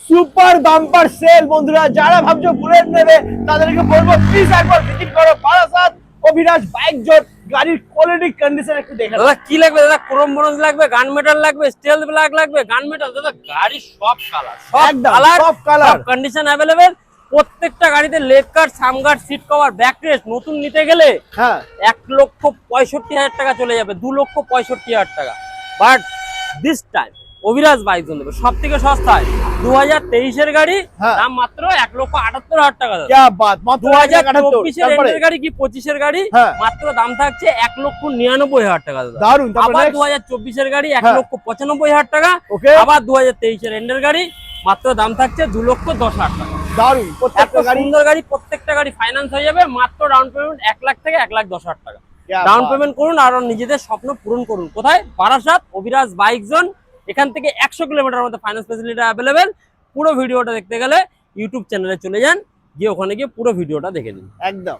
Super bumper sell বন্ধুরা, যারা ভাবছো বুলেট নেবে তাদেরকে বলবো প্লিজ একবার ভিজিট করো বারাসাত অভিরাজ বাইক জোন। গাড়ির কোয়ালিটি কন্ডিশন একটু দেখে দাদা কি লাগবে? দাদা ক্রোম ব্রোঞ্জ লাগবে, গান মেটাল লাগবে, স্টিল ব্ল্যাক লাগবে, গান মেটাল। দাদা গাড়ি সব কালার, সব কালার, কন্ডিশন अवेलेबल। প্রত্যেকটা গাড়িতে leg guard, sump guard, seat cover, back rest নতুন নিতে গেলে 1,65,000 টাকা চলে যাবে, 2,65,000 টাকা। But this time Abhiraj bike zone দেবে সব থেকে সস্তায় 2023 এর গাড়ি, দাম মাত্র 1,78,000 টাকা। क्या बात, মাত্র 2024 এর এন্ডের গাড়ি কি 25 এর গাড়ি, মাত্র দাম থাকছে 1,99,000 টাকা। দারুন। আবার 2024 এর গাড়ি 1,95,000 টাকা। আবার 2023 এর এন্ডের গাড়ি মাত্র দাম থাকছে 2,10,000 টাকা। দারুন, প্রত্যেকটা সুন্দর গাড়ি, প্রত্যেকটা গাড়ি ফাইন্যান্স হয়ে যাবে। মাত্র ডাউন পেমেন্ট 1 লাখ থেকে 1,10,000 টাকা ডাউন পেমেন্ট করুন আর নিজেদের স্বপ্ন পূরণ করুন। কোথায়? Barasat Abhiraj bike zone. এখান থেকে 100 কিলোমিটার মধ্যে ফাইন্যান্স ফ্যাসিলিটি অ্যাভেলেবেল। পুরো ভিডিওটা দেখতে গেলে ইউটিউব চ্যানেলে চলে যান, গিয়ে ওখানে গিয়ে পুরো ভিডিওটা দেখে নিন। একদম।